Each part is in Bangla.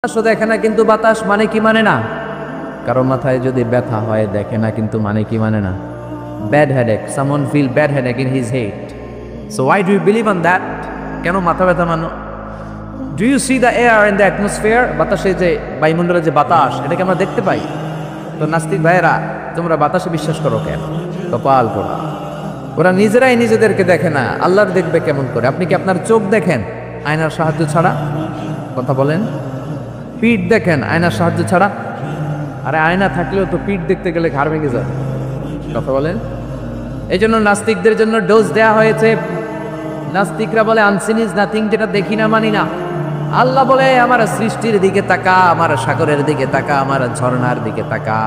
বাতাসও দেখে না কিন্তু বাতাস মানে কি মানে না। কারো মাথায় যদি ব্যথা হয় দেখে না কিন্তু মানে কি মানে না। Bad headache, someone feel bad headache in his head, so why do you believe on that? কেন মাথা ব্যথা মানো? Do you see the air in the atmosphere? বাতাসে যে বায়ুমণ্ডলের যে বাতাস, এটাকে আমরা দেখতে পাই। তো নাস্তিক ভাইয়েরা, তোমরা বাতাসে বিশ্বাস করো কেন? কপাল পোড়া। ওরা নিজেরাই নিজেদেরকে দেখে না, আল্লাহর দেখবে কেমন করে? আপনি কি আপনার চোখ দেখেন আয়নার সাহায্য ছাড়া? কথা বলেন। পিঠ দেখেন আয়নার সাহায্য ছাড়া? আরে আয়না থাকলেও তো পিঠ দেখতে গেলে ঘাড় ভেঙে যাবে। কথা বলেন। এই জন্য নাস্তিকদের জন্য ডোজ দেয়া হয়েছে। নাস্তিকরা বলে আনসিন ইজ নাথিং, যেটা দেখি না মানি না। আল্লাহ বলে আমার সৃষ্টির দিকে তাকা, আমার সাগরের দিকে তাকা, আমার ঝর্ণার দিকে তাকা।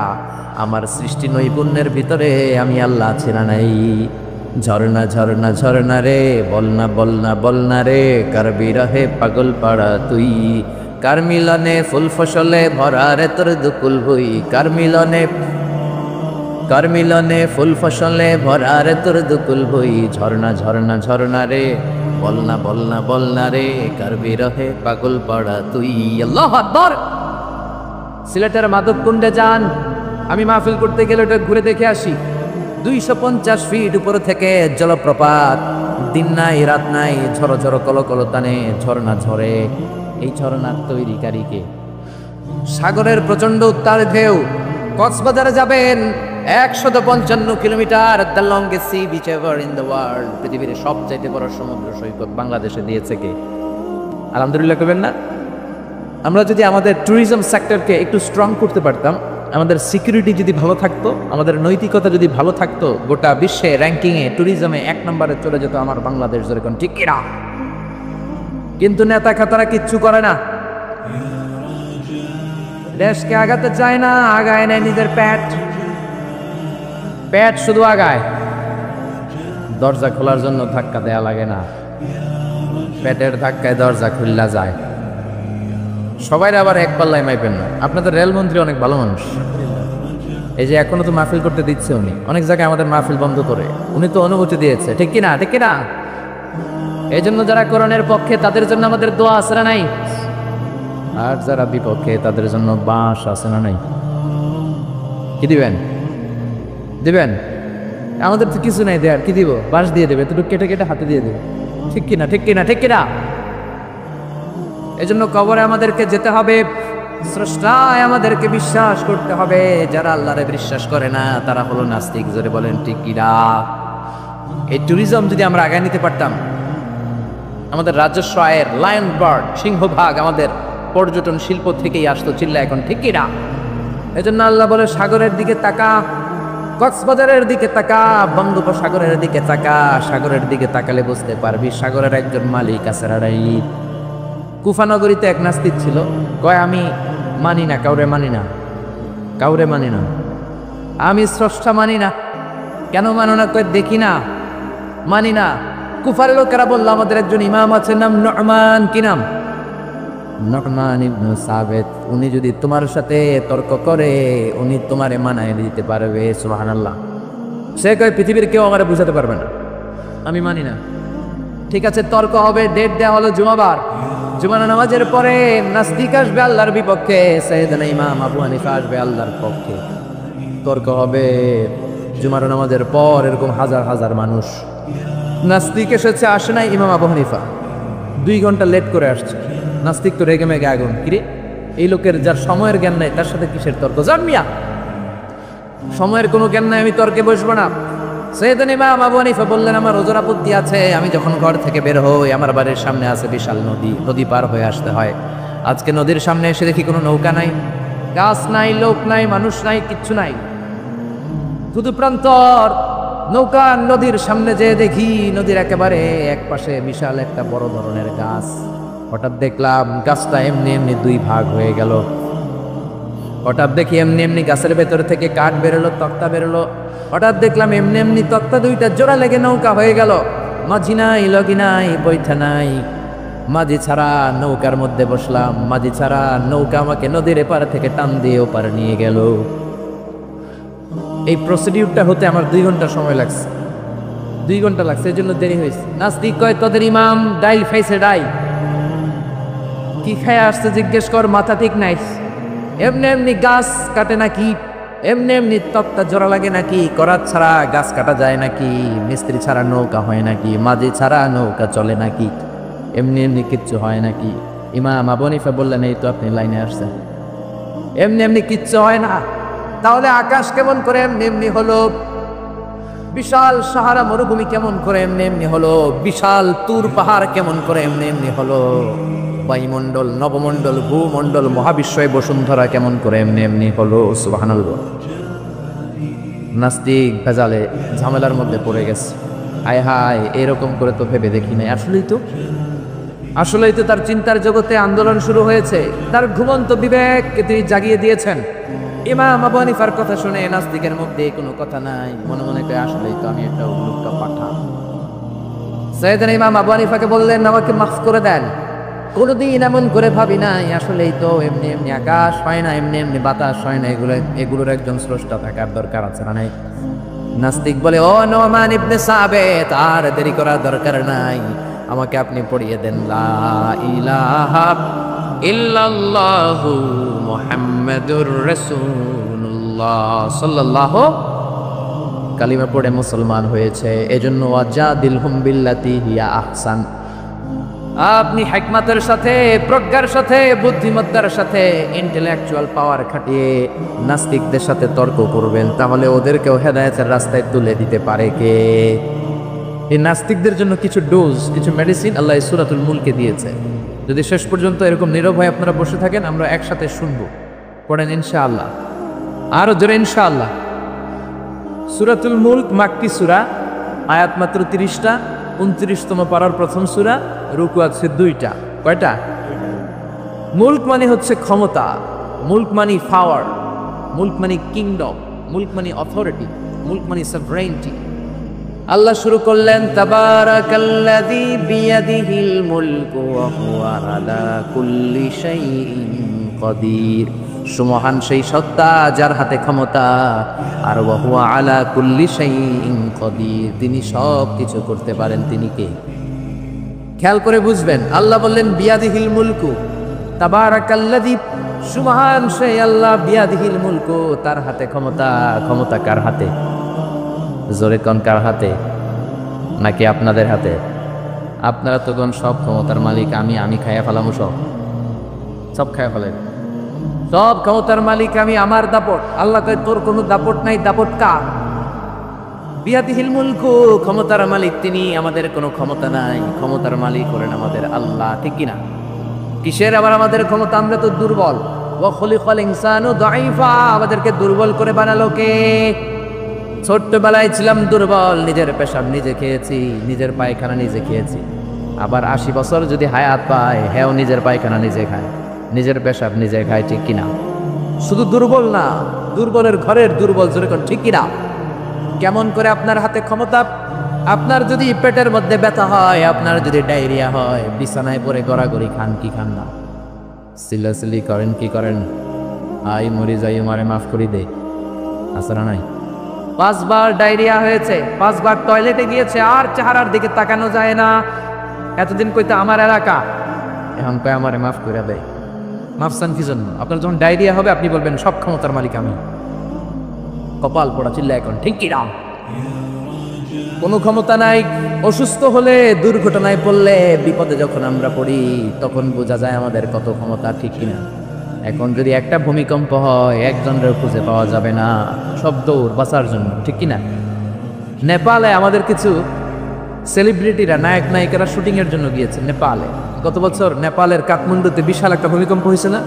আমার সৃষ্টি নৈপুণ্যের ভিতরে আমি আল্লাহ আছি না নাই? ঝর্ণা ঝর্ণা ঝর্ণা রে, বলনা বলনা বলনা রে, কার বিরহে পাগল পাড়া তুই। কার মিলনে ফুল ফসলে ভরা রে তোর দুকুল ভুই। কার মিলনে ফুল ফসলে ভরা রে তোর দুকুল ভুই। ঝর্ণা ঝর্ণা ঝর্ণা রে, বলনা বলনা বলনা রে, কার বিরহে পাগল পাড়া তুই। আল্লাহু আকবার। সিলেটের মাধবকুণ্ডে যান, আমি মাহফিল করতে গেলে ওটা ঘুরে দেখে আসি। 250 ফিট উপর থেকে জলপ্রপাত, দিন নাই রাত নাই, ঝড়ো ঝড়ো কলো কলো টানে ঝর্ণা ঝরে। এই ঝর্ণার তৈরিকারীকে? সাগরের প্রচন্ড উত্তাল ঢেউ। কক্সবাজারে যাবেন, 155 kilometre, the longest sea beach ever in the world. পৃথিবীর সবচাইতে বড় সমুদ্র সৈকত বাংলাদেশে দিয়েছে কে? আলহামদুলিল্লাহ করবেন না? আমরা যদি আমাদের ট্যুরিজম সেক্টরকে একটু স্ট্রং করতে পারতাম, আমাদের সিকিউরিটি যদি ভালো থাকতো, আমাদের নৈতিকতা যদি ভালো থাকতো, গোটা বিশ্বে র্যাঙ্কিংয়ে ট্যুরিজমে 1 নম্বরে চলে যেত আমার বাংলাদেশ। যেরকম ঠিক কিনা? কিন্তু নেতা খাতারা কিচ্ছু করে না, দেশকে আগাতে চায় না, আগায় নেয় নিজের পেট শুধু আগায়। দরজা খোলার জন্য ধাক্কা দেয়া লাগে না, পেটের ধাক্কায় দরজা খুললা যায়। সবাই আবার এক পাল্লায় মাইপেন না। আপনাদের রেলমন্ত্রী অনেক ভালো মানুষ, এই যে এখনো তো মাহফিল করতে দিচ্ছে উনি। অনেক জায়গায় আমাদের মাহফিল বন্ধ করে উনি তো অনুমতি দিয়েছে, ঠিক কিনা? ঠিক কিনা? এই জন্য যারা কোরআনের পক্ষে তাদের জন্য আমাদের দোয়া আছে না নাই? আর যারা বিপক্ষে তাদের জন্য বাঁশ আছে না নাই? কি দিবেন? আমাদের তো কিছু নাই দেয়ার, কি দিব? বাঁশ দিয়ে দেবে, একটু কেটে কেটে হাতে দিয়ে দেবে। ঠিক কিনা? ঠিক কিনা? ঠিক কিনা? এই জন্য কবরে আমাদেরকে যেতে হবে, স্রষ্টায় আমাদেরকে বিশ্বাস করতে হবে। যারা আল্লাহরে বিশ্বাস করে না তারা হলো নাস্তিক। জোরে বলেন ঠিক কিনা? এই ট্যুরিজম যদি আমরা আগায় নিতে পারতাম, আমাদের রাজস্ব আয়ের লায়ন বার্ড, সিংহভাগ আমাদের পর্যটন শিল্প থেকেই আসতো। চিল্লা এখন ঠিক কিনা? এই জন্য আল্লাহ বলে সাগরের দিকে তাকা, কক্সবাজারের দিকে তাকা, বঙ্গোপসাগরের দিকে তাকা। সাগরের দিকে তাকালে বুঝতে পারবি সাগরের একজন মালিক আছে। কুফানগরীতে এক নাস্তিক ছিল, কয় আমি মানি না, কাউরে মানি না, আমি স্রষ্টা মানি না। কেন মানো না? কয় দেখি না, মানি না। কুফার লোকেরা বলল আমাদের একজন ইমাম আছে, নাম নু'মান। কি নাম? নু'মান ইবনে সাবিত। উনি যদি তোমার সাথে তর্ক করে উনি তোমারে মানায় দিতে পারবে। সুবহানাল্লাহ। সে কয় পৃথিবীর কেউ আমারে বুঝাতে পারবে না, আমি মানি না। ঠিক আছে, তর্ক হবে। ডেট দেওয়া হলো জুমাবার। জুমার নামাজের পরে নাস্তিক আসবে আল্লাহর বিপক্ষে, সাইয়েদনা ইমাম আবু হানিফা আসবে আল্লাহর পক্ষে। তর্ক হবে জুমার নামাজের পর। এরকম হাজার হাজার মানুষ। নাস্তিক এসেছে, আসে নাই ইমাম আবু হানিফা, 2 ঘন্টা লেট করে আসছে। নাস্তিক তো রেগে মেগে আগুন। কিরে, এই লোকের যার সময়ের জ্ঞান নাই তার সাথে কিসের তর্ক? জান মিয়া, সময়ের কোনো জ্ঞান নাই, আমি তর্কে বসবো না। সাইয়েদনা ইমাম আবু হানিফা বললেন আমার ওজোর আপত্তি আছে। আমি যখন ঘর থেকে বের হই আমার বাড়ির সামনে আছে বিশাল নদী পার হয়ে আসতে হয়। আজকে নদীর সামনে এসে দেখি কোনো নৌকা নাই, গাছ নাই, লোক নাই, মানুষ নাই, কিচ্ছু নাই, শুধু প্রান্তর। নৌকা নদীর সামনে যে দেখি নদীর একেবারে এক পাশে বিশাল একটা বড় ধরনের গাছ। হঠাৎ দেখলাম গাছটা এমনি এমনি 2 ভাগ হয়ে গেল। হঠাৎ দেখি এমনি এমনি গাছের ভেতর থেকে কাঠ বেরোলো, তক্তা বেরোলো। হঠাৎ দেখলাম এমনি এমনি তক্তা 2টা জোড়া লেগে নৌকা হয়ে গেল। মাঝি নাই, লগি নাই, বৈঠা নাই, মাঝি ছাড়া নৌকার মধ্যে বসলাম। মাঝি ছাড়া নৌকা আমাকে নদীর এপার থেকে টান দিয়ে ওপারে নিয়ে গেল। এই প্রসিডিউরটা হতে আমার 2 ঘন্টা সময় লাগছে। 2 ঘন্টা লাগছে, এই জন্য দেরি হয়েছে। নাস্তিক কয় তোদের ইমাম ডাইল ফাইসে ডাই। কি খেয়ে আসছে জিজ্ঞেস কর, মাথা ঠিক নাই। এমনি এমনি গাছ কাটে নাকি? এমনি এমনি তক্তা জোড়া লাগে নাকি? করাত ছাড়া গাছ কাটা যায় নাকি? মিস্ত্রি ছাড়া নৌকা হয় নাকি? মাঝি ছাড়া নৌকা চলে নাকি? এমনি এমনি কিচ্ছু হয় নাকি? ইমাম আবু হানিফা বললেন, এই তো আপনি লাইনে আসছেন, এমনি এমনি কিচ্ছু হয় না। তাহলে আকাশ কেমন করে এমনি এমনি হলো? বিশাল সাহারা মরুভূমি কেমন করে এমনি এমনি হলো? বিশাল তুর পাহাড় কেমন করে এমনি এমনি হলো? বায়ুমণ্ডল, নবমণ্ডল, ভূমণ্ডল, মহাবিশ্বয় বসুন্ধরা কেমন করে এমনি এমনি হলো? সুবহানাল্লাহ। নাস্তিক ভেজালে ঝামেলার মধ্যে পড়ে গেছে। হায় হায়, এরকম করে তো ভেবে দেখি নাই। আসলেই তো তার চিন্তার জগতে আন্দোলন শুরু হয়েছে। তার ঘুমন্ত বিবেককে তিনি জাগিয়ে দিয়েছেন। ইমাম আবু হানিফার কথা শুনে নাস্তিকের মধ্যে কোনো কথা নাই, মনে মনে কয় আসলেই তো আমি একটা উল্লুকা পাঠা। সাইয়েদনা ইমাম আবু হানিফাকে বললেন, আমাকে মাফ করে দেন, কোনোদিন এমন করে ভাবি নাই। আসলেই তো এমনি এমনি আকাশ হয় না, এমনি এমনি বাতাস হয় না, এগুলোর একজন স্রষ্টা থাকার দরকার আছে না নাই? নাস্তিক বলে, ও নোমান ইবনে সাবিত, আর দেরি করার দরকার নাই, আমাকে আপনি পড়িয়ে দেন লা ইলাহা ইল্লাল্লাহু মুহাম্মাদুর রাসূলুল্লাহ সাল্লাল্লাহু। কালিমা পড়ে মুসলমান হয়েছে। এজন্য ওয়াজাদিলহুম বিল্লাতি হিয়া আহসান। আপনি হিকমতের সাথে, প্রজ্ঞার সাথে, বুদ্ধিমত্তার সাথে, ইন্টেলেকচুয়াল পাওয়ার খাটিয়ে নাস্তিকদের সাথে তর্ক করবেন, তাহলে ওদেরকেও হেদায়েতের রাস্তায় তুলে দিতে পারে কে? এই নাস্তিকদের জন্য কিছু ডোজ, কিছু মেডিসিন আল্লাহ সূরাতুল মুলকে দিয়েছে। যদি শেষ পর্যন্ত এরকম নীরব হয়ে আপনারা বসে থাকেন, আমরা একসাথে শুনবো। পড়েন ইনশাআল্লাহ, আরো জোরে ইনশাআল্লাহ। সূরাতুল মুলক মাক্কি সূরা, আয়াত মাত্র 30টা, 29তম পারার প্রথম সূরা, রুকু আছে 2টা। কয়টা? মুলক মানে হচ্ছে ক্ষমতা, মুলক মানে পাওয়ার, মুলক মানে কিংডম, মুলক মানে অথরিটি, মুলক মানে সভরেইনটি। আল্লাহ শুরু করলেন, তাবারাকাল্লাযী বিয়াদিহিল মুলকু ওয়া হুয়া আলা কুল্লি শাইইন কাদির। সুমহান সেই সত্তা যার হাতে ক্ষমতা, আর ওয়া হুয়া আলা কুল্লি শাইইন কাদির, তিনি সব কিছু করতে পারেন। তিনি কে? খেয়াল করে বুঝবেন। আল্লাহ বললেন বিয়াদিহিল মুলকু, তাবারাকাল্লাযী, সুমহান সেই আল্লাহ, বিয়াদিহিল মুলকু, তার হাতে ক্ষমতা। ক্ষমতা কার হাতে? জোরে কোন, কার হাতে? নাকি আপনাদের হাতে? আপনারা তো কোন সব ক্ষমতার মালিক। আমি খাইয়া ফেলাম, সব খাইয়া ফেলেন, সব ক্ষমতার মালিক আমি, আমার দাপট। আল্লাহ কয়, তোর কোনো দাপট নাই, দাপট কার? বিয়াদিহিল মুলকু, ক্ষমতার মালিক তিনি, আমাদের কোনো ক্ষমতা নাই। ক্ষমতার মালিক হলেন আমাদের আল্লাহ, ঠিক কিনা? কিসের আবার আমাদের ক্ষমতা? আমরা তো দুর্বল। ওয়া খুলিকাল ইনসানু দাঈফা, আমাদেরকে দুর্বল করে বানালো কে? ছোট্টবেলায় ছিলাম দুর্বল, নিজের পেশাব নিজে খেয়েছি, নিজের পায়খানা নিজে খেয়েছি। আবার 80 বছর যদি হায়াত পায়, হ্যাঁ নিজের পায়খানা নিজে খায়, নিজের পেশাব নিজে খায়, ঠিক কিনা? শুধু দুর্বল না, দুর্বলের ঘরের দুর্বল, জোরে কোন, ঠিক কিনা? কেমন করে আপনার হাতে ক্ষমতা? আপনার যদি পেটের মধ্যে ব্যথা হয়, আপনার যদি ডায়রিয়া হয়, বিছানায় পড়ে গড়াগড়ি খান কি খান না? সিলাসিলি করেন কি করেন? আই মরি যাই, মারে মাফ করি দে, আসরা নাই? 5 বার ডায়রিয়া হয়েছে, 5 বার টয়লেটে গিয়েছে, আর চেহারার দিকে তাকানো যায় না। এতদিন কইতে আমার এলাকা, এখন কয় আমারে মাফ করে দেয়। মাফ চান কি জন্য? আপনার যখন ডায়রিয়া হবে আপনি বলবেন সব ক্ষমতার মালিক আমি। কপাল পোড়া চিল্লা এখন, ঠিক কি না? কোনো ক্ষমতা নাই। অসুস্থ হলে, দুর্ঘটনায় পড়লে, বিপদে যখন আমরা পড়ি, তখন বোঝা যায় আমাদের কত ক্ষমতা, ঠিক কিনা? এখন যদি একটা ভূমিকম্প হয়, একজনের খুঁজে পাওয়া যাবে না, সব দৌড় বাঁচার জন্য, ঠিক কিনা? নেপালে আমাদের কিছু সেলিব্রিটিরা, নায়ক নায়িকারা শুটিং এর জন্য গিয়েছে নেপালে। গত বছর নেপালের কাঠমান্ডুতে বিশাল একটা ভূমিকম্প হয়েছে না?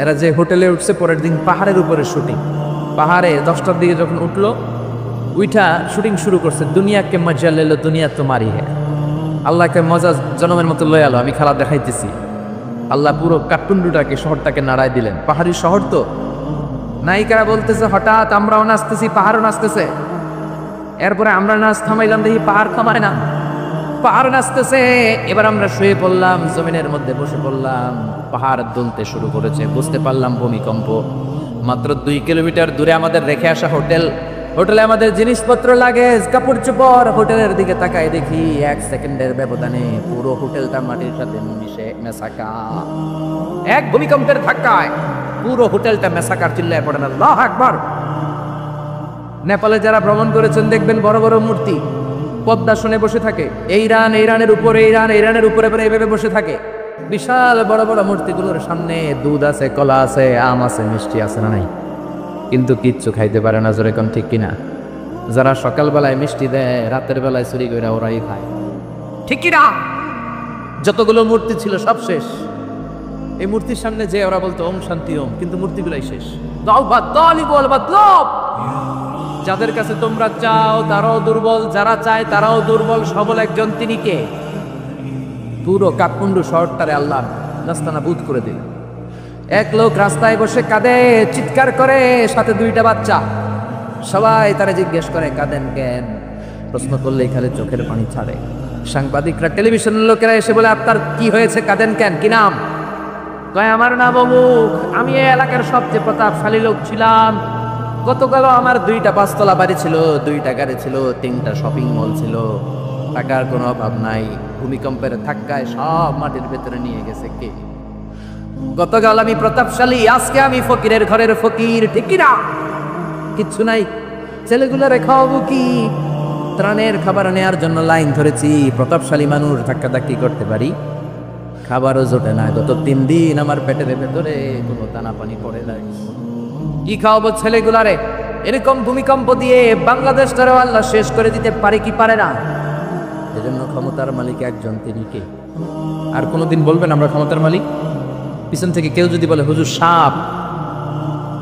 এরা যে হোটেলে উঠছে, পরের দিন পাহাড়ের উপরে শুটিং। পাহাড়ে 10টার দিকে যখন উঠলো, উইঠা শুটিং শুরু করছে। দুনিয়াকে মজা লেলো, দুনিয়া তোমারই হ্যাঁ। আল্লাহকে মজা জনমের মতো লয়ে আলো, আমি খেলা দেখাইতেছি। আল্লাহ পুরো কাঠমান্ডুটাকে, শহরটাকে নাড়ায় দিলেন। পাহাড়ি শহর তো। নায়িকারা বলতেছে, হঠাৎ আমরাও নাচতেছি, পাহাড়ও নাচতেছে। এরপরে আমরা নাচ থামাইলাম, দেখি পাহাড় থামায় না, পাহাড় নাচতেছে। এবার আমরা শুয়ে পড়লাম, জমিনের মধ্যে বসে পড়লাম, পাহাড় দুলতে শুরু করেছে। বুঝতে পারলাম ভূমিকম্প। মাত্র 2 কিলোমিটার দূরে আমাদের রেখে আসা হোটেল, হোটেলে আমাদের জিনিসপত্র লাগে, কাপড় চোপড়, হোটেলের দিকে তাকায় দেখি 1 সেকেন্ডের ব্যবধানে পুরো হোটেলটা মাটির সাথে মিশে মেসাকা। এক ভূমিকম্পের ধাক্কায় পুরো হোটেলটা মেসাকার, চিল্লায় পড়েন আল্লাহু আকবার। নেপালে যারা ভ্রমণ করেছেন দেখবেন বড় বড় মূর্তি পদ্মাসনে বসে থাকে, ইরানের উপরে ইরানের উপরে এইভাবে বসে থাকে। বিশাল বড় বড় মূর্তিগুলোর সামনে দুধ আছে, কলা আছে, আম আছে, মিষ্টি আছে না নাই, কিন্তু কিচ্ছু খাইতে পারে না। জোরে কোন ঠিক কিনা? যারা সকালবেলায় মিষ্টি দেয় রাতের বেলায় চুরি করে ওরাই খায়, ঠিক কিনা? যতগুলো মূর্তি ছিল সব শেষ। এই মূর্তির সামনে যে ওরা বলতো ওম শান্তি ওম, কিন্তু মূর্তিগুলাই শেষ। যাদের কাছে তোমরা চাও তারাও দুর্বল, যারা চায় তারাও দুর্বল। সবল একজন, তিনি কে? পুরো কাঠমান্ডু শহরটারে আল্লাহ নাস্তানাবুদ করে দিল। এক লোক রাস্তায় বসে কাঁদে, চিৎকার করে, সাথে 2টা বাচ্চা। সবাই তারা জিজ্ঞেস করে কাঁদেন কেন? প্রশ্ন করলেই খালি চোখের পানি ছাড়ে। সাংবাদিকরা, টেলিভিশনের লোকেরা এসে বলে আপনার কি হয়েছে, কাঁদেন কেন, কি নাম? কয় আমার নাম অমুক, আমি এই এলাকার সবচেয়ে প্রতাপশালী লোক ছিলাম। গতকাল আমার 2টা 5তলা বাড়ি ছিল, 2টা গাড়ি ছিল, 3টা শপিং মল ছিল, টাকার কোনো অভাব নাই। ভূমিকম্পের ধাক্কায় সব মাটির ভেতরে নিয়ে গেছে কে? গতকাল আমি প্রতাপশালী, আজকে আমি ফকিরের ঘরের ফকির, ঠিক কিনা? কিচ্ছু নাই। ছেলেগুলো খাওয়াবো কি? ত্রাণের খাবার নেয়ার জন্য লাইন ধরেছি। প্রতাপশালী মানুষ ধাক্কাধাক্কি করতে পারি, খাবারও জোটে না। গত 3 দিন আমার পেটের ভেতরে কোনো দানা পানি পড়ে নাই। কি খাওয়াবো ছেলেগুলারে? এরকম ভূমিকম্প দিয়ে বাংলাদেশটারও আল্লাহ শেষ করে দিতে পারে কি পারে না? এজন্য ক্ষমতার মালিক একজন, তিনি কে? আর কোনোদিন বলবেন আমরা ক্ষমতার মালিক? পিছন থেকে কেউ যদি বলে হুজুর সাপ,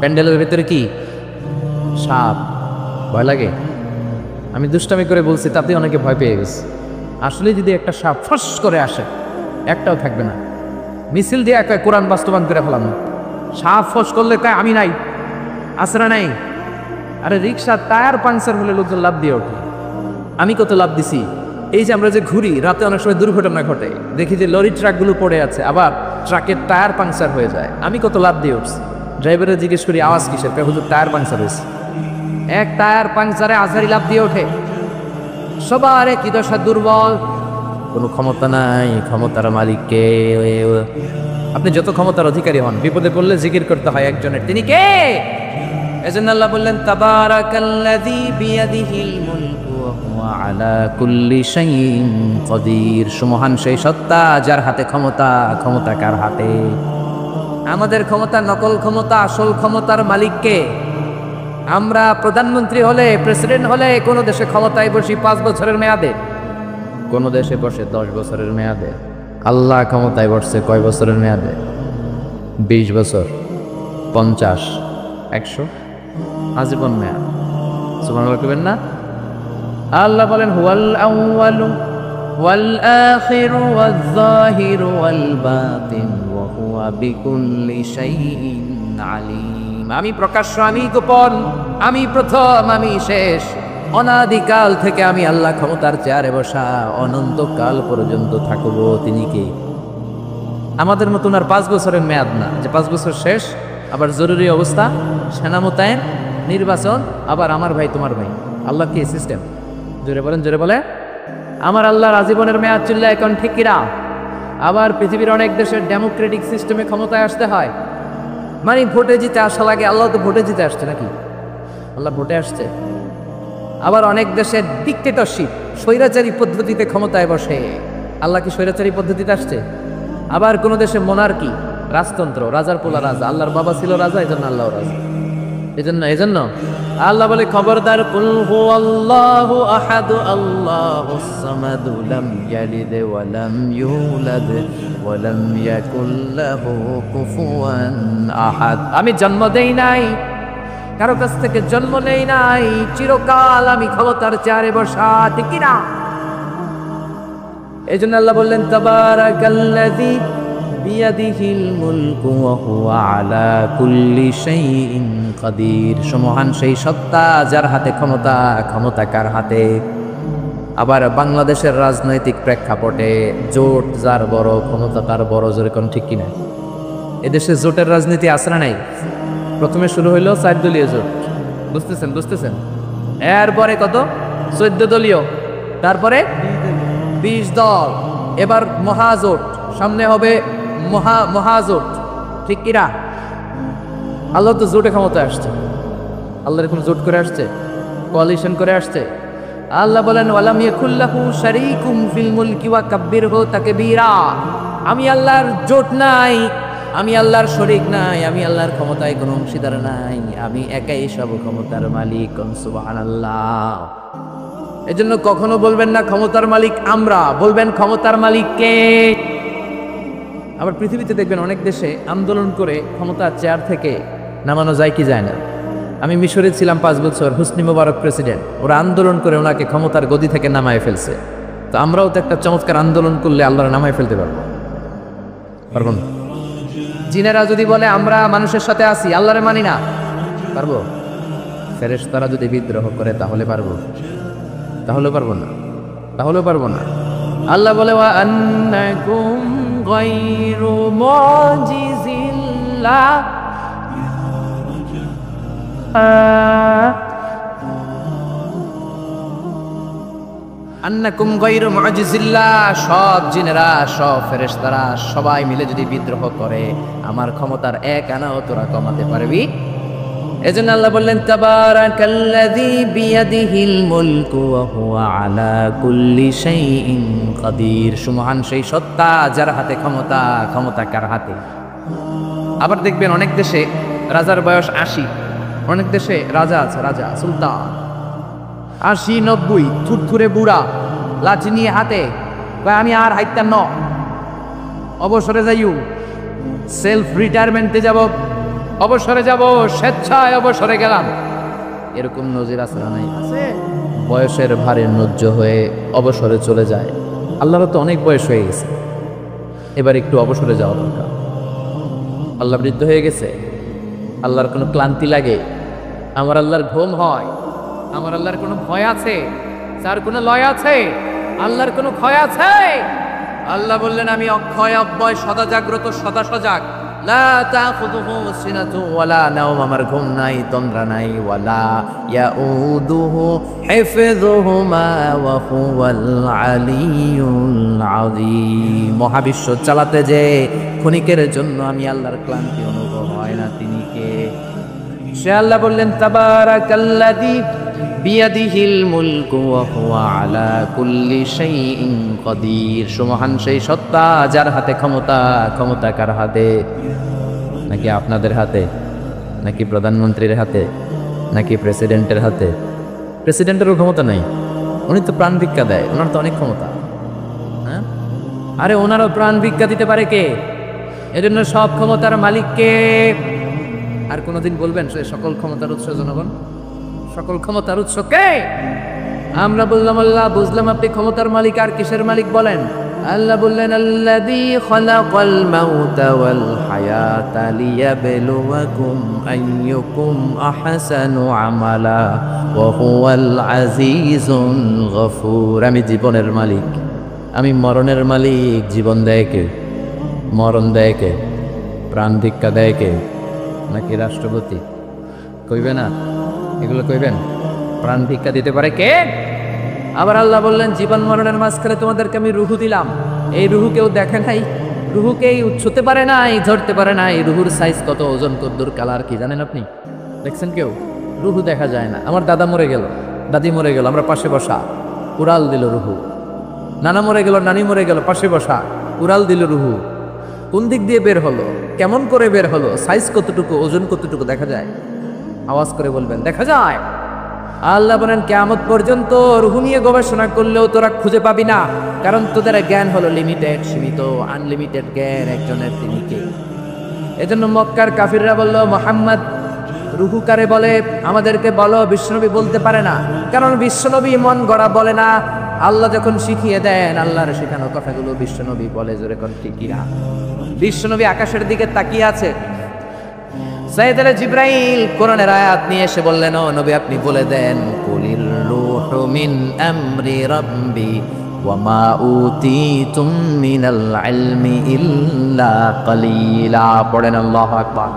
প্যান্ডেলের ভেতরে কি সাপ, ভয় লাগে? আমি দুষ্টামি করে বলছি, তাতে অনেকে ভয় পেয়ে গেছে। আসলে যদি একটা সাপ ফস করে আসে, একটাও থাকবে না। মিছিল দিয়ে কয় কোরআন বাস্তবায়ন করে ফেলাম। সাপ ফস করলে কয় আমি নাই, আসরা নাই। আরে রিক্সা টায়ার পাংচার হলে লোকজন লাভ দিয়ে ওঠে। আমি কত লাভ দিছি। এই যে আমরা যে ঘুরি, রাতে অনেক সময় দুর্ঘটনা ঘটে, দেখি যে লরি ট্রাকগুলো পড়ে আছে, আবার ট্রাকের টায়ার পাংচার হয়ে যায়। আমি কত লাভ দিয়ে উঠছি। ড্রাইভারে জিজ্ঞেস করি আওয়াজ কিসের? হুজুর টায়ার পাংচার হয়েছে। এক টায়ার পাংচারে আজারি লাভ দিয়ে ওঠে। সবার কি দশা, দুর্বল, কোনো ক্ষমতা নাই। ক্ষমতার মালিককে, আপনি যত ক্ষমতার অধিকারী হন, বিপদে পড়লে জিকির করতে হয় একজনের, তিনি কে? এজন্য আল্লাহ বললেন তাবারাকাল্লাযী বিয়াদিহিল মুলকু ওয়া হুয়া আলা কুল্লি শাইইন কাদির। সুমহান সেই সত্তা যার হাতে ক্ষমতা। ক্ষমতা কার হাতে? আমাদের ক্ষমতা নকল ক্ষমতা, আসল ক্ষমতার মালিক কে? আমরা প্রধানমন্ত্রী হলে, প্রেসিডেন্ট হলে কোন দেশে ক্ষমতায় বসি 5 বছরের মেয়াদে, কোন দেশে বসে 10 বছরের মেয়াদে। আল্লাহ ক্ষমতায় বসছে কয় বছরের মেয়াদে? 20 বছর, 50, 100, আজীবন মেয়াদ। সুবহানাল্লাহ কইবেন না? আল্লাহ বলেন হুয়াল আউয়ালু ওয়াল আখিরু ওয়াজ যাহিরু ওয়াল বাতিন ওয়া হুয়া বিকুল্লি শাইইন আলিম। আমি প্রকাশ্য, আমি গোপন, আমি প্রথম, আমি শেষ। অনাদিকাল থেকে আমি আল্লাহ ক্ষমতার চেয়ারে বসা, অনন্তকাল পর্যন্ত থাকবো। তিনি কে? আমাদের মতন আর 5 বছরের মেয়াদ না, যে 5 বছর শেষ, আবার জরুরি অবস্থা, সেনা মোতায়েন, নির্বাচন, আবার আমার ভাই তোমার ভাই। আল্লাহ কি সিস্টেম? জোরে বলেন, জোরে বলে। আমার আল্লাহর আজীবনের মেয়াদ চললে এখন ঠিক কিনা? আবার পৃথিবীর অনেক দেশের ডেমোক্রেটিক সিস্টেমে ক্ষমতায় আসতে হয়, মানে ভোটে জিতে আসা লাগে। আল্লাহ তো ভোটে জিতে আসছে নাকি? আল্লাহ ভোটে আসছে। আবার অনেক দেশের ডিক্টেটরশিপ, স্বৈরাচারী পদ্ধতিতে ক্ষমতায় বসে। আল্লাহ কি স্বৈরাচারী পদ্ধতিতে আসছে? আবার কোন দেশে মোনার্কি, রাজতন্ত্র, রাজার পোলা রাজা, আল্লাহর বাবা ছিল রাজা, এজন্য আল্লাহ রাজা। এজন্য আল্লাহ বলে খবরদার, কুল হুয়াল্লাহু আহাদ আল্লাহুস সামাদ লাম ইয়ালিদ ওয়া লাম ইউলাদ ওয়া লাম ইয়াকুল লাহু কুফুয়ান আহাদ। আমি জন্ম দেই নাই, কারো কাছ থেকে জন্ম নেই নাই, চিরকাল আমি ক্ষমতার চেয়ারে বসা, ঠিক কি না? এই জন্য আল্লাহ বললেন তাবারাকাল্লাযী বিয়াদিহিল মুলকু ওয়া হুয়া আলা কুল্লি শাইইন কাদির। সুমহান সেই সত্তা যার হাতে ক্ষমতা। ক্ষমতা কার হাতে? আবার বাংলাদেশের রাজনৈতিক প্রেক্ষাপটে জোট যার বড়, ক্ষমতা তার বড়। যেরকম ঠিক কিনা? এদেশে জোটের রাজনীতি আসরা নাই। প্রথমে শুরু হইল 4 দলীয় জোট, বুঝতেছেন? এরপরে কত? 14 দলীয়, তারপরে 20 দল। এবার মহাজোট, সামনে হবে মহাজোট, ঠিক কিনা? আল্লাহ তো জোটে ক্ষমতায় আসছে, আল্লাহ এখন জোট করে আসছে, কোয়ালিশন করে আসছে। আল্লাহ বলেন ওয়ালাম ইয়াকুল্লাহু শারীকুম ফিল মুলকি ওয়া কাব্বিরহু তাকবীরা। আমি আল্লাহর জোট নাই, আমি আল্লাহর শরীক নাই, আমি আল্লাহর ক্ষমতায় কোনো অংশীদার নাই, আমি একাই সব ক্ষমতার মালিক। সুবহানাল্লাহ। এজন্য কখনো বলবেন না ক্ষমতার মালিক আমরা, বলবেন ক্ষমতার মালিক কে। আবার পৃথিবীতে দেখবেন অনেক দেশে আন্দোলন করে ক্ষমতার চেয়ার থেকে নামানো যায় কি যায় না। আমি মিশরে ছিলাম 5 বছর, হুসনি মোবারক প্রেসিডেন্ট, ওরা আন্দোলন করে ওনাকে ক্ষমতার গদি থেকে নামায় ফেলছে। তো আমরাও তো একটা চমৎকার আন্দোলন করলে আল্লাহর নামায় ফেলতে পারবো, পারবো না? জিনেরা যদি বলে আমরা মানুষের সাথে আছি, আল্লাহরে মানি না, পারবো? ফেরেশতারা যদি বিদ্রোহ করে তাহলে পারবো? তাহলে পারবো না, তাহলে পারবো না। আল্লাহ বলে ওয়া আন্নাকুম গায়রু মুজিজিল্লাহ, আন্নাকুম গায়রু মুজিজিল্লাহ। সব জিনেরা, সব ফেরেশতারা সবাই মিলে যদি বিদ্রোহ করে, আমার ক্ষমতার এক আনাও তোরা কমাতে পারবি? এজন্য আল্লাহ বললেন তাবারাকাল্লাযী বিয়াদিহিল মুলকু ওয়া হুয়া আলা কুল্লি শাইইন কাদির। সুমহান সেই সত্তা যার হাতে ক্ষমতা, ক্ষমতা কার হাতে? আবার দেখবেন অনেক দেশে রাজার বয়স 80, অনেক দেশে রাজা আছে, রাজা সুলতান 80-90, থুরথুরে বুড়া, লাঠি নিয়ে হাতে, কয় আমি আর হাইতাম ন, অবসরে যাইও, সেলফ রিটায়ারমেন্টে যাব, অবসরে যাব, স্বেচ্ছায় অবসরে গেলাম। এরকম নজির আছে না নাই? বয়সের ভারে নজ্জ হয়ে অবসরে চলে যায়। আল্লাহর তো অনেক বয়স হয়ে গেছে, এবার একটু অবসরে যাওয়া দরকার। আল্লাহ বৃদ্ধ হয়ে গেছে, আল্লাহর কোনো ক্লান্তি লাগে? আমার আল্লাহর ঘুম হয়? আমার আল্লাহর কোনো ভয় আছে? তার কোনো লয় আছে? আল্লাহর কোনো ক্ষয় আছে? আল্লাহ বললেন আমি অক্ষয় অব্যয়, সদা জাগ্রত, সদা সজাগ। লা তাখুযুহু সিনাতু ওয়ালা নাওম, আমার ঘুম নাই, তন্দ্রা নাই। ওয়ালা ইয়াউদুহু হিফযুহুমা ওয়া হুয়াল আলিয়্যুল আযীম। মহাবিশ্ব চালাতে যে ক্ষণিকের জন্য আমি আল্লাহর ক্লান্তি অনুভব হয় না, তিনি কে? সে আল্লাহ বললেন তাবারাকাল্লাযী বিয়াদিহিল মুলকু ওয়া হুয়া আলা কুল্লি শাইইন কাদির। সুমহান সেই সত্তা যার হাতে ক্ষমতা, ক্ষমতা কার হাতে? নাকি আপনাদের হাতে, নাকি প্রধানমন্ত্রীর হাতে, নাকি প্রেসিডেন্টের হাতে? প্রেসিডেন্টেরও ক্ষমতা নাই, উনি তো প্রাণ ভিক্ষা দেয়, ওনার তো অনেক ক্ষমতা। হ্যাঁ, আরে ওনারও প্রাণ ভিক্ষা দিতে পারে কে? এজন্য সব ক্ষমতার মালিক কে? আর কোনদিন বলবেন সে সকল ক্ষমতার উৎস জনগণ? সকল ক্ষমতার উৎস কে? আমরা বললাম আল্লাহ, বুঝলাম আপনি ক্ষমতার মালিক, আর কিসের মালিক বলেন? আল্লাহ বললেন আল্লাযী খালাকাল মাউতা ওয়াল হায়াতা লিয়াবলুয়াকুম আইয়ুকুম আহসানু আমালা ওয়া হুয়াল আজিজুল গফুর। আমি জীবনের মালিক, আমি মরণের মালিক। জীবন দেয় কে? মরণ দেয় কে? প্রাণ ভিক্ষা দেয় কে? নাকি রাষ্ট্রপতি? কইবে না এগুলো? কইবেন প্রাণ ভিক্ষা দিতে পারে কে? আবার আল্লাহ বললেন জীবন মরণের মাঝখানে তোমাদেরকে আমি রুহু দিলাম। এই রুহু কেউ দেখে নাই, রুহুকেই ছুঁতে পারে নাই, ধরতে পারে নাই। রুহুর সাইজ কত, ওজন কদ্দুর, কালার কি জানেন আপনি? দেখছেন কেউ? রুহু দেখা যায় না। আমার দাদা মরে গেল, দাদি মরে গেল, আমরা পাশে বসা, উড়াল দিল রুহু। নানা মরে গেল, নানি মরে গেল, পাশে বসা, উড়াল দিল রুহু। কোন দিক দিয়ে বের হলো, কেমন করে বের হলো, সাইজ কতটুকু, ওজন কতটুকু দেখা যায়? আওয়াজ করে বলবেন দেখা যায়। আল্লাহ বলেন কিয়ামত পর্যন্ত রুহু নিয়ে গবেষণা করলেও তোরা খুঁজে পাবি না, কারণ তোদের জ্ঞান হলো লিমিটেড, সীমিত। আনলিমিটেড জ্ঞান একজনের, তিনি কে? এজন্য মক্কার কাফিররা বলল মুহাম্মদ রুহু কারে বলে আমাদেরকে বলো। বিশ্বনবী বলতে পারে না, কারণ বিশ্বনবী মন গড়া বলে না। আল্লাহ যখন শিখিয়ে দেন, আল্লাহর শেখানো কথাগুলো বিশ্বনবী বলে। জোরে কোন ঠিক কিনা? বিশ্বনবী আকাশের দিকে তাকিয়ে আছে, সাইয়েদনা জিবরাইল কোরআনের আয়াত নিয়ে এসে বললেন ও নবী আপনি বলে দেন কুলির রূহু মিন আমরি রাব্বি ওয়া মা উতিতুম মিনাল ইলমি ইল্লা কালিলা। পড়েন আল্লাহু আকবার।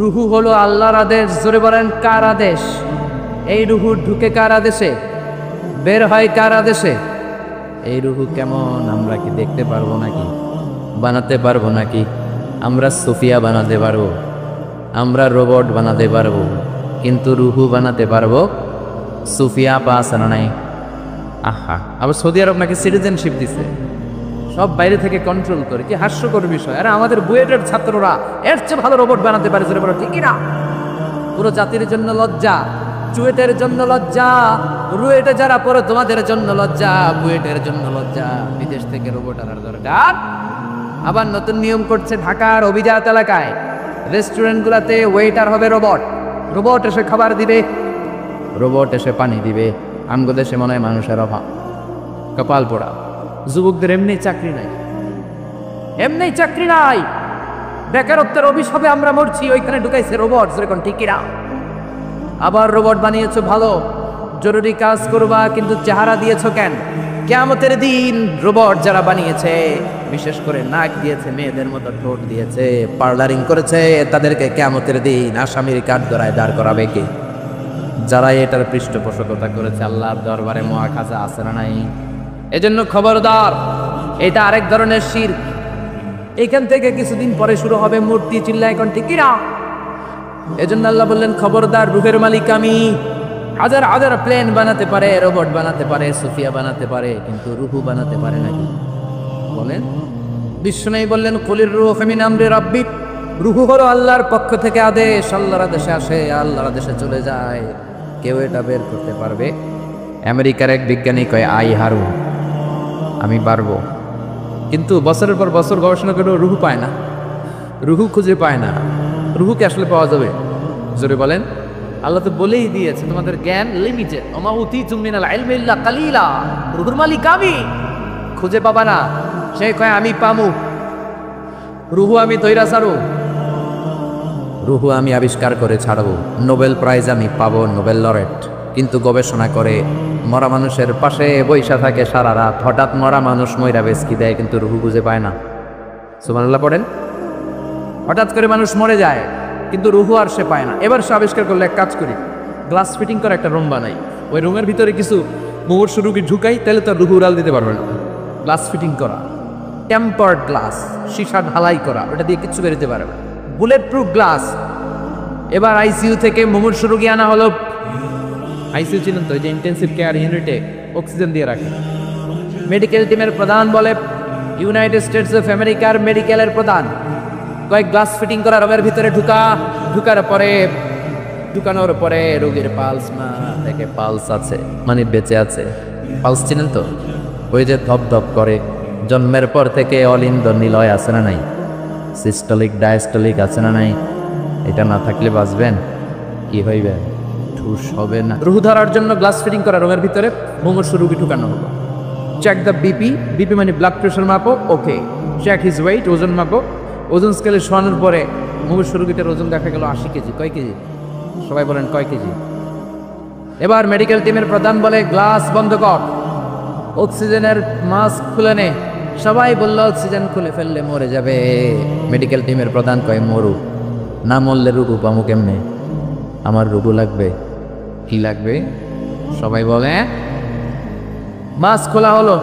রূহু হলো আল্লাহর আদেশ। জোরে বলেন কার আদেশ? এই রুহু ঢুকে কার আদেশে, বের হয় কার আদেশে? এই রুহু কেমন আমরা কি দেখতে পারবো নাকি, বানাতে পারবো নাকি? আমরা সুফিয়া বানাতে পারবো, আমরা রোবট বানাতে পারবো, কিন্তু রুহু বানাতে পারবো? সুফিয়া পাস না নাই? আহা, আবার সৌদি আরব নাকি সিটিজেনশিপ দিছে, সব বাইরে থেকে কন্ট্রোল করে। কি হাস্যকর বিষয়! আরে আমাদের বুয়েটের ছাত্ররা এর চেয়ে ভালো রোবট বানাতে পারে, জোরে বলো ঠিকই না? পুরো জাতির জন্য লজ্জা, চুয়েটের জন্য লজ্জা, রুয়েটে যারা পড়ে তোমাদের জন্য লজ্জা, বুয়েটের জন্য লজ্জা। বিদেশ থেকে রোবট আনার দরকার। আবার নতুন নিয়ম করছে ঢাকার অভিজাত এলাকায় রেস্টুরেন্টগুলোতে ওয়েটার হবে রোবট। রোবট এসে খাবার দিবে, রোবট এসে পানি দিবে। আমগো দেশে মনে হয় মানুষের অভাব, কপাল পোড়া। যুবকদের এমনি চাকরি নাই, এমনি চাকরি নাই, বেকারত্বের অভিশাপে আমরা মরছি। ওইখানে ঢুকাইছে রোবট, যেরকম ঠিকই না? আবার রোবট বানিয়েছো ভালো, জরুরি কাজ করবা, কিন্তু চেহারা দিয়েছো কেন? কিয়ামতের দিন রোবট যারা বানিয়েছে, বিশেষ করে নাক দিয়েছে, মেয়েদের মতো ঠোঁট দিয়েছে, পার্লারিং করেছে, তাদেরকে কিয়ামতের দিন আসামির কাঠগড়ায় দাঁড় করাবে কে? যারা এটার পৃষ্ঠপোষকতা করেছে আল্লাহর দরবারে মুআখাজা আছে না নাই? এজন্য খবরদার, এটা আরেক ধরনের শিরক। এখান থেকে কিছুদিন পরে শুরু হবে মূর্তি চিল্লা, এখন ঠিকই না? এজন্য আল্লাহ বললেন খবরদার, রুহের মালিক আমি। হাজার হাজার প্লেন বানাতে পারে, রোবট বানাতে পারে, সুফিয়া বানাতে পারে, কিন্তু রুহু বানাতে পারে নাকি বলেন? বিষ্ণু বললেন কুলির রূহ মিন আমরি রাব্বি, রুহু হলো আল্লাহর পক্ষ থেকে আদেশ, আল্লাহর আদেশে আসে, আল্লাহর আদেশে চলে যায়। কেউ এটা বের করতে পারবে? আমেরিকার এক বিজ্ঞানী কয় আই হারুন, আমি পারবো। কিন্তু বছরের পর বছর গবেষণা করেও রুহু পায় না, রুহু খুঁজে পায় না। রুহুকে আসলে পাওয়া যাবে? জোরে বলেন। আল্লাহ তো বলেই দিয়েছে তোমাদের জ্ঞান লিমিটেড, ওমা উতীতুম মিনাল ইলমি ইল্লা কালিলা। রুহুর মালিক আমি, খুঁজে পাবা না। সে কয় আমি পামু, রুহু আমি তৈরা ছাড়ু, রুহু আমি আবিষ্কার করে ছাড়বো, নোবেল প্রাইজ আমি পাবো, নোবেল লরেট। কিন্তু গবেষণা করে মরা মানুষের পাশে বৈশা থাকে সারা রাত, হঠাৎ মরা মানুষ ময়রা বেসকি দেয়, কিন্তু রুহু খুঁজে পায় না। সুবহানাল্লাহ পড়েন। হঠাৎ করে মানুষ মরে যায়, কিন্তু রুহু আর সে পায় না। এবার সে আবিষ্কার করলে এক কাজ করি, গ্লাস ফিটিং করা একটা রুম বানাই, ওই রুমের ভিতরে কিছু মুমূর্ষু রুগী ঢুকাই, তাহলে তো রুহু উড়াল দিতে পারবে না। গ্লাস ফিটিং করা, টেম্পার্ড গ্লাস, সীসা ঢালাই করা, ওটা দিয়ে কিচ্ছু বেরোতে পারবে না, বুলেট প্রুফ গ্লাস। এবার আইসিইউ থেকে মুমূর্ষু রুগী আনা হলো। আইসিইউ ছিলেন তো, যে ইন্টেন্সিভ কেয়ার ইউনিটে অক্সিজেন দিয়ে রাখে। মেডিকেল টিমের প্রধান বলে, ইউনাইটেড স্টেটস অফ আমেরিকার মেডিকেলের প্রধান, কয়েক গ্লাস ফিটিং করা রুমের ভিতরে ঢুকানোর পরে রোগীর পালস না দেখে, পালস আছে মানে বেঁচে আছে। পালস চিনেন তো, ওই যে ধপ ধপ করে, জন্মের পর থেকে অলিন্দ নিলয় আছে না নাই, সিস্টলিক ডায়াস্টলিক আছে না নাই? এটা না থাকলে বাঁচবেন? কি হইবে? ঠুস হবে না। রুহু ধরার জন্য গ্লাস ফিটিং করা রুমের ভিতরে মুমূর্ষু রোগী ঢুকানো হলো। চেক দ্য বিপি, বিপি মানে ব্লাড প্রেশার মাপো, ওকে। চেক হিজ ওয়েট, ওজন মাপো। ওজন স্কেলে শোয়ানোর পরে মুমূর্ষু রোগীটার ওজন দেখা গেল 80 কেজি। কয় কেজি? সবাই বলেন কয় কেজি? এবার মেডিকেল টিমের প্রধান বলে, গ্লাস বন্ধ কর, অক্সিজেনের মাস্ক খুলে নে। সবাই বলল অক্সিজেন খুলে ফেললে মরে যাবে। মেডিকেল টিমের প্রধান কয় মরু, না মরলে রুহু পামু কেমনে? আমার রুহু লাগবে। কি লাগবে? সবাই বলে। মাস্ক খোলা হলো,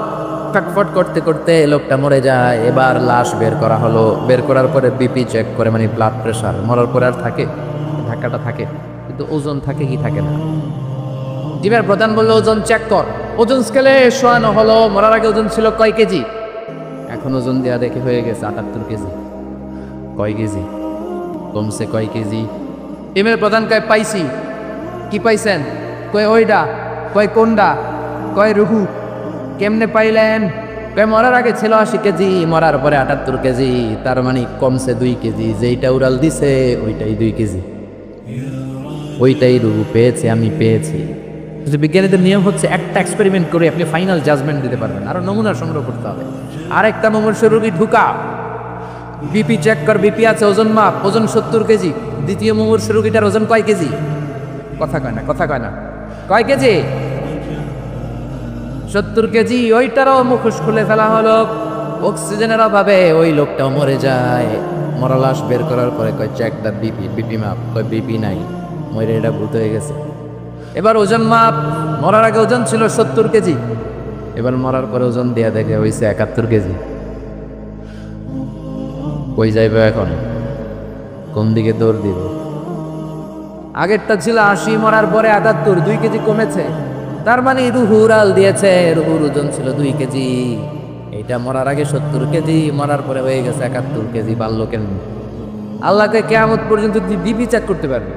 ফটফট করতে করতে লোকটা মরে যায়। এবার লাশ বের করা হলো। বের করার পরে বিপি চেক করে, মানে ব্লাড প্রেশার। মরার পরে আর থাকে? ধাক্কাটা থাকে, কিন্তু ওজন থাকে কি থাকে না? টিমের প্রধান বললো ওজন চেক কর। ওজন স্কেলে শোয়ানো হলো। মরার আগে ওজন ছিল কয় কেজি? এখন ওজন দেওয়া দেখে হয়ে গেছে 78 কেজি। কয় কেজি কমছে? কয় কেজি? টিমের প্রধান কয় পাইছি। কি পাইছেন? কয় ওইটা। কয় কোনটা? কয় রুহু। কেমনে পাইলেন? কয় মরার আগে ছিল 80 কেজি, মরার পরে 78 কেজি, তার মানে কমছে 2 কেজি। যেইটা উড়াল দিছে ওইটাই 2 কেজি, ওইটাই রুহু পেয়েছে, আমি পেয়েছি। বিজ্ঞানীদের নিয়ম হচ্ছে একটা এক্সপেরিমেন্ট করে আপনি ফাইনাল জাজমেন্ট দিতে পারবেন, আরো নমুনা সংগ্রহ করতে হবে। আরেকটা মুমূর্ষু রোগী ঢুকা, বিপি চেক কর, বিপি আছে, ওজন মাপ, ওজন 70 কেজি। দ্বিতীয় মুমূর্ষু রোগীটার ওজন কয় কেজি? কথা কয় না, কথা কয় না। কয় কেজি? 70 কেজি। ওইটারও মুখোশ খুলে ফেলা হলো। অক্সিজেনের অভাবে ওই লোকটাও মরে যায়। মরা লাশ বের করার পরে কয় চেক দা বিপি, বিপি মাপ। কয় বিপি নাই, মরে এটা ভূত হয়ে গেছে। এবার ওজন মাপ, মরার আগে ওজন ছিল 70 কেজি, এবার মরার পরে ওজন দেয়া দেখে হয়েছে 71 কেজি। কই যাইবে এখন, কোন দিকে দৌড় দিব? আগেরটা ছিল 80, মরার পরে 78, 2 কেজি কমেছে। তার মানে রুহু উড়াল দিয়েছে, রুহুর ওজন ছিল 2 কেজি, এইটা মরার আগে 70 কেজি, মরার পরে হয়ে গেছে 71 কেজি। বাড়লো কেন? আল্লাহকে কিয়ামত পর্যন্ত বিবি চেক করতে পারবি,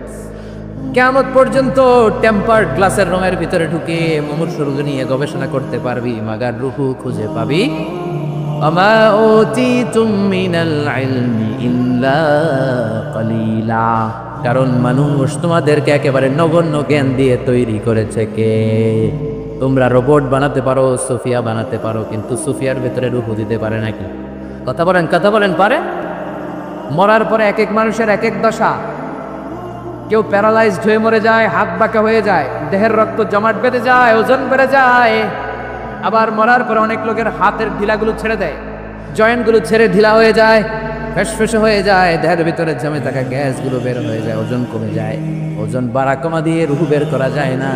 কিয়ামত পর্যন্ত টেম্পার্ড গ্লাসের রঙের ভিতরে ঢুকে মুমূর্ষুর নিয়ে গবেষণা করতে পারবি, মাগার রুহু খুঁজে পাবি। আমা উতিতুম মিনাল ইলমি ইল্লা কালিলা। কারণ মানুষ তোমাদেরকে একেবারে নগণ্য জ্ঞান দিয়ে তৈরি করেছে কে? তোমরা রোবট বানাতে পারো, সুফিয়া বানাতে পারো, কিন্তু সুফিয়ার ভেতরে রুহু দিতে পারে নাকি? কথা বলেন, কথা বলেন, পারে? মরার পরে এক এক মানুষের এক এক দশা। কেউ প্যারালাইজড হয়ে মরে যায়, হাত বাঁকা হয়ে যায়, দেহের রক্ত জমাট বেঁধে যায়, ওজন বেড়ে যায়। আবার মরার পরে অনেক লোকের হাতের ঢিলাগুলো ছেড়ে দেয়, জয়েন্টগুলো ছেড়ে ঢিলা হয়ে যায়, ফেসফেসে হয়ে যায়, দেহের ভিতরে জমে থাকা গ্যাসগুলো বের হয়ে যায়, ওজন কমে যায়। ওজন বাড়া কমা দিয়ে রুহু বের করা যায় না।